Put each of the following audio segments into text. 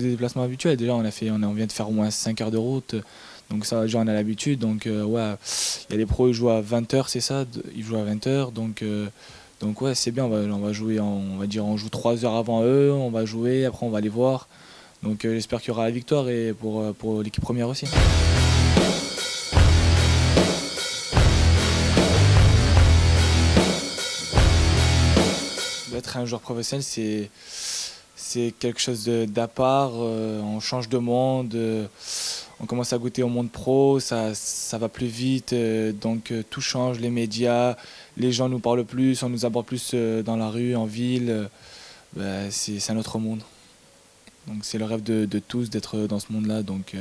des déplacements habituels. Déjà, on vient de faire au moins 5 heures de route. Donc ça, déjà, on a l'habitude. Donc ouais, il y a les pros, ils jouent à 20 h, c'est ça. Ils jouent à 20 h. Donc ouais, c'est bien. On va jouer, on joue 3 heures avant eux. On va jouer, après on va les voir. Donc j'espère qu'il y aura la victoire et pour l'équipe première aussi. Être un joueur professionnel, c'est quelque chose d'à part. On change de monde, on commence à goûter au monde pro, ça va plus vite, donc tout change, les médias, les gens nous parlent plus, on nous aborde plus dans la rue, en ville. C'est un autre monde. Donc c'est le rêve de tous d'être dans ce monde-là. Donc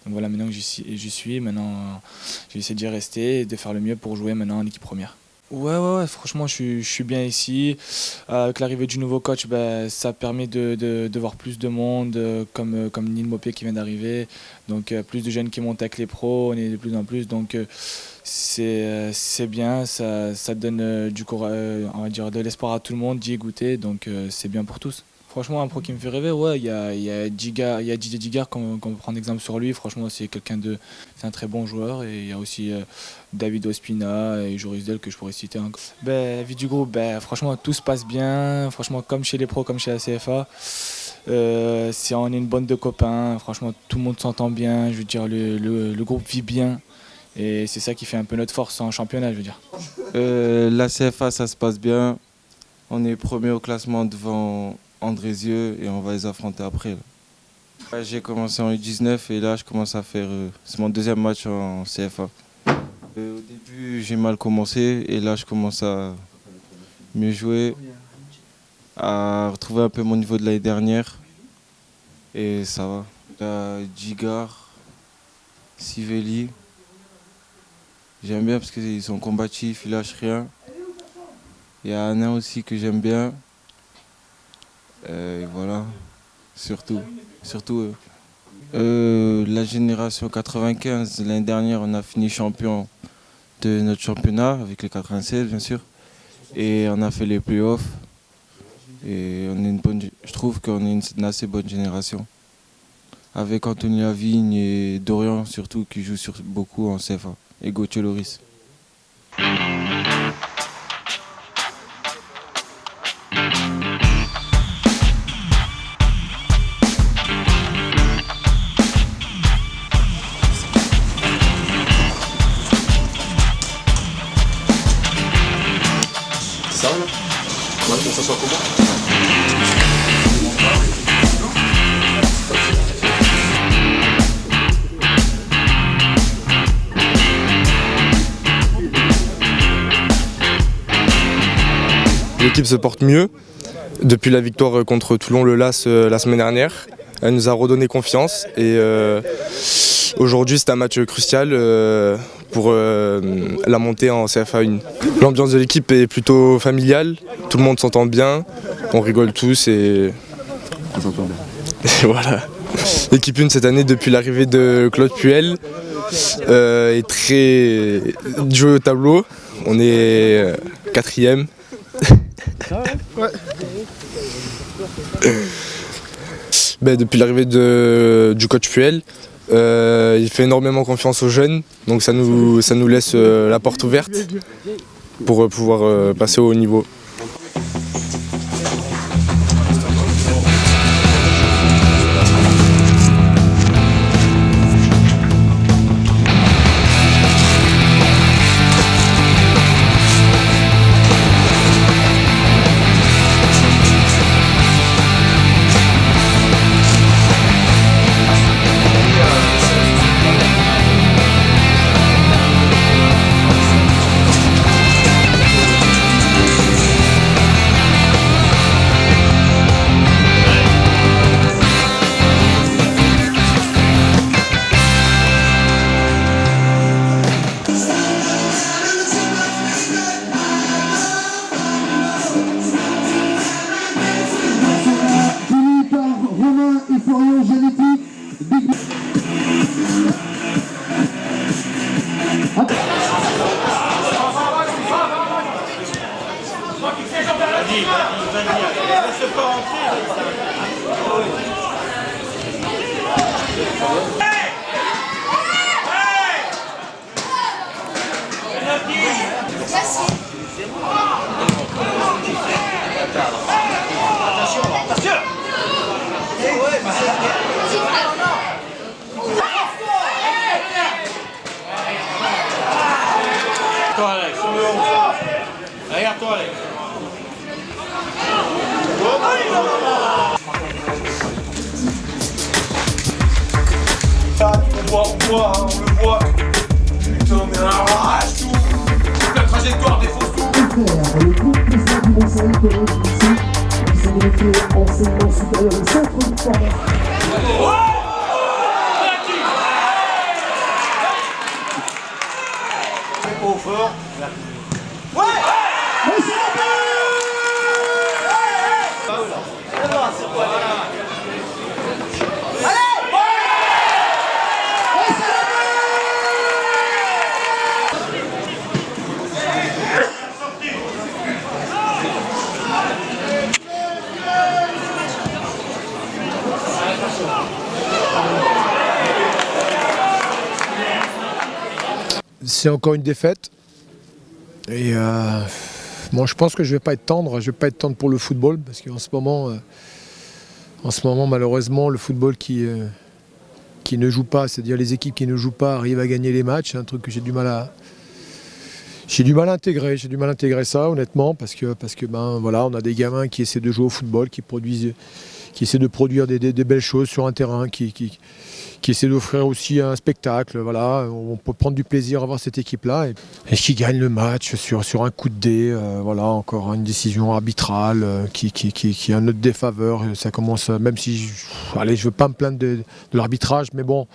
voilà, maintenant que j'y suis, maintenant j'ai essayé d'y rester et de faire le mieux pour jouer maintenant en équipe première. Ouais, franchement, je suis bien ici. Avec l'arrivée du nouveau coach, ça permet de voir plus de monde, comme Neil Maupay qui vient d'arriver. Donc, plus de jeunes qui montent avec les pros, on est de plus en plus. Donc, c'est bien, ça donne on va dire, de l'espoir à tout le monde d'y goûter. Donc, c'est bien pour tous. Franchement, un pro qui me fait rêver, ouais, il y a Didier Digard, qu'on peut prendre exemple sur lui. Franchement, c'est un très bon joueur. Et il y a aussi David Ospina et Joris Del que je pourrais citer encore. La vie du groupe, franchement, tout se passe bien. Franchement, comme chez les pros, comme chez la CFA. On est une bande de copains. Franchement, tout le monde s'entend bien. Je veux dire, le groupe vit bien. Et c'est ça qui fait un peu notre force en championnat, je veux dire. La CFA, ça se passe bien. On est premier au classement devant Andrézieux et on va les affronter après. J'ai commencé en U19 et là je commence à faire... c'est mon deuxième match en CFA. Au début j'ai mal commencé et là je commence à mieux jouer, à retrouver un peu mon niveau de l'année dernière et ça va. Là, Digard, Sivelli, j'aime bien parce qu'ils sont combatifs, ils lâchent rien. Il y a Anin aussi que j'aime bien. Et voilà, surtout la génération 95, l'année dernière on a fini champion de notre championnat avec les 96 bien sûr et on a fait les playoffs et je trouve qu'on est une assez bonne génération avec Anthony Lavigne et Dorian surtout qui jouent beaucoup en CFA et Gauthier Loris. Ça soit comment? L'équipe se porte mieux depuis la victoire contre Toulon-le Las la semaine dernière. Elle nous a redonné confiance et aujourd'hui c'est un match crucial pour la montée en CFA 1. L'ambiance de l'équipe est plutôt familiale, tout le monde s'entend bien, on rigole tous et voilà. L'équipe 1 cette année depuis l'arrivée de Claude Puel est très joué au tableau, on est 4e. Ouais. Depuis l'arrivée du coach Puel, il fait énormément confiance aux jeunes, donc ça nous laisse la porte ouverte pour pouvoir passer au haut niveau. Toi, Alex. Regarde-toi, Alex. On le voit. Putain, mais arrache tout. Toute la trajectoire défonce tout. Le groupe président du Conseil de ici, qui s'est greffé enseignement supérieur et centre de formation. Au fort. C'est encore une défaite. Et moi, je pense que je ne vais pas être tendre. Je vais pas être tendre pour le football parce qu'en ce moment, malheureusement, le football qui ne joue pas, c'est-à-dire les équipes qui ne jouent pas, arrivent à gagner les matchs. C'est un truc que j'ai du mal à intégrer. J'ai du mal à intégrer ça, honnêtement, parce que ben voilà, on a des gamins qui essaient de jouer au football, qui essaient de produire des belles choses sur un terrain, qui essaie d'offrir aussi un spectacle. Voilà, on peut prendre du plaisir à voir cette équipe-là et qui gagne le match sur un coup de dé. Voilà, encore une décision arbitrale qui est à notre défaveur. Ça commence, même si, allez, je veux pas me plaindre de l'arbitrage, mais bon,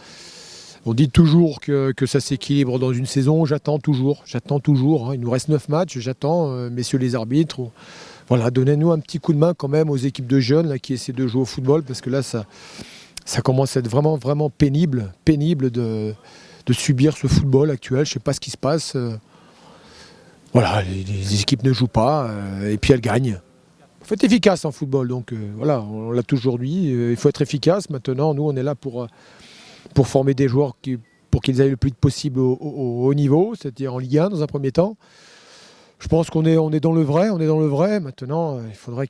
on dit toujours que ça s'équilibre dans une saison. J'attends toujours. Hein. Il nous reste 9 matchs. J'attends, messieurs les arbitres. Voilà, donnez-nous un petit coup de main quand même aux équipes de jeunes là, qui essaient de jouer au football, parce que là, ça commence à être vraiment, vraiment pénible de subir ce football actuel. Je ne sais pas ce qui se passe. Voilà, les équipes ne jouent pas et puis elles gagnent. Il faut être efficace en football, donc voilà, on l'a toujours dit. Il faut être efficace. Maintenant, nous, on est là pour former des joueurs pour qu'ils aillent le plus vite possible au haut niveau, c'est-à-dire en Ligue 1 dans un premier temps. Je pense qu'on est dans le vrai. Maintenant, il faudrait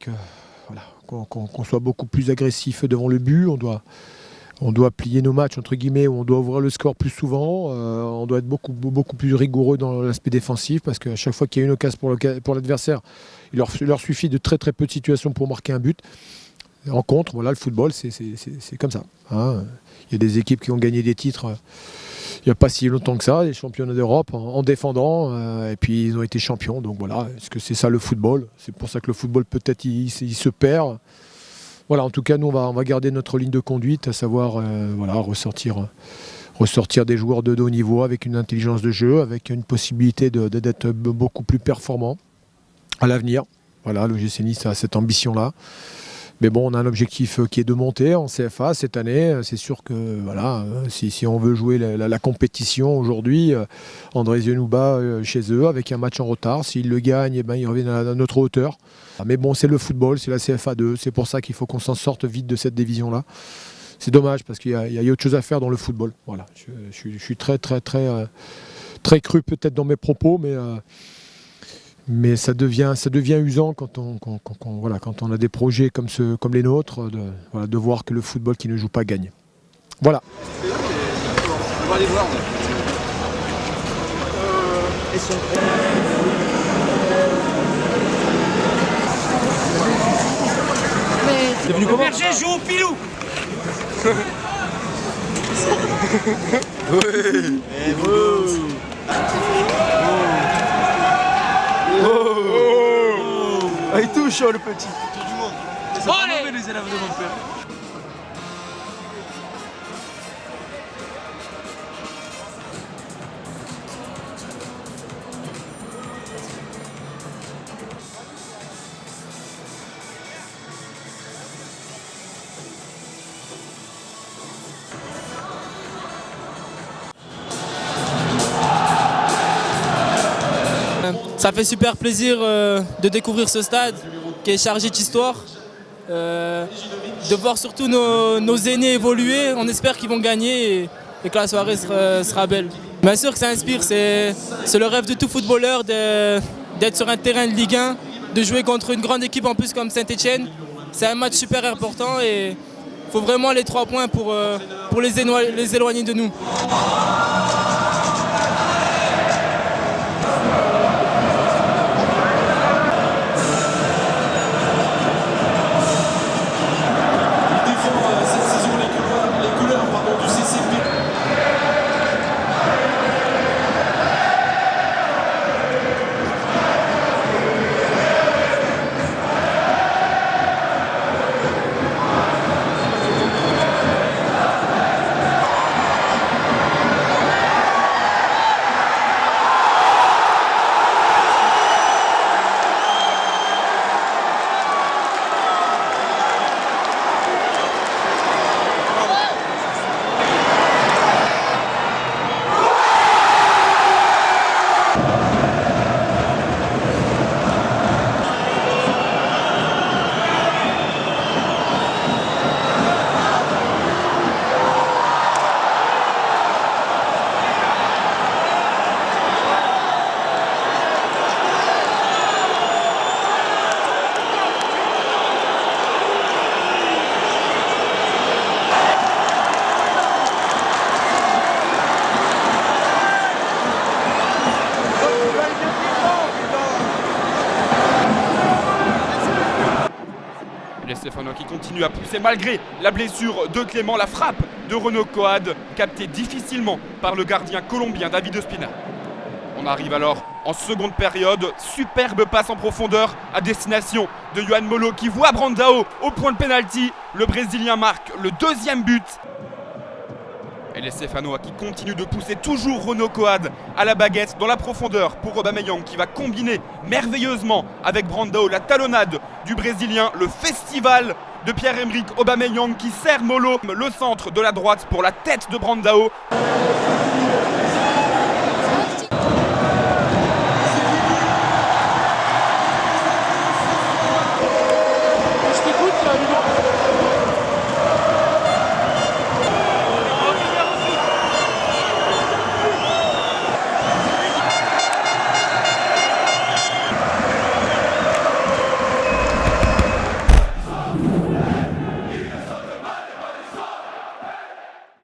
qu'on soit beaucoup plus agressif devant le but. On doit plier nos matchs, entre guillemets, on doit ouvrir le score plus souvent. On doit être beaucoup plus rigoureux dans l'aspect défensif, parce qu'à chaque fois qu'il y a une occasion pour l'adversaire, il leur suffit de très très peu de situations pour marquer un but. En contre, voilà, le football, c'est comme ça. Hein. Il y a des équipes qui ont gagné des titres il n'y a pas si longtemps que ça, les championnats d'Europe, en défendant, et puis ils ont été champions. Donc voilà, est-ce que c'est ça le football? C'est pour ça que le football, peut-être, il se perd. Voilà, en tout cas, nous, on va garder notre ligne de conduite, à savoir voilà, ressortir des joueurs de haut niveau avec une intelligence de jeu, avec une possibilité d'être beaucoup plus performant à l'avenir. Voilà, l'OGC Nice a cette ambition-là. Mais bon, on a un objectif qui est de monter en CFA cette année. C'est sûr que voilà, si on veut jouer la compétition aujourd'hui, Andrézieux nous bat chez eux avec un match en retard. S'ils le gagnent, eh ben, ils reviennent à notre hauteur. Mais bon, c'est le football, c'est la CFA 2. C'est pour ça qu'il faut qu'on s'en sorte vite de cette division-là. C'est dommage parce qu'il y a autre chose à faire dans le football. Voilà, je suis très cru peut-être dans mes propos, mais ça devient usant quand on a des projets comme les nôtres, de voir que le football qui ne joue pas gagne. Voilà. On va aller voir. C'est venu comment? Berger joue au pilou. Oui. Et Ah, il touche le petit. tout du monde. Et ça Oh, va allez. enlever les élèves de mon père. Ça fait super plaisir de découvrir ce stade qui est chargé d'histoire. de voir surtout nos aînés évoluer. On espère qu'ils vont gagner et que la soirée sera belle. Bien sûr que ça inspire, c'est le rêve de tout footballeur d'être sur un terrain de Ligue 1, de jouer contre une grande équipe en plus comme Saint-Etienne. C'est un match super important et il faut vraiment les 3 points pour les éloigner de nous. Les Stéphanois qui continuent à pousser malgré la blessure de Clément, la frappe de Renaud Coad, captée difficilement par le gardien colombien David Ospina. On arrive alors en seconde période, superbe passe en profondeur à destination de Yohan Molo qui voit Brandao au point de pénalty. Le Brésilien marque le 2e but. Et les Stéphanois qui continuent de pousser toujours Renaud Coad à la baguette dans la profondeur pour Aubameyang qui va combiner merveilleusement avec Brandao la talonnade du Brésilien, le festival de Pierre-Emerick Aubameyang qui sert Molo, le centre de la droite pour la tête de Brandao.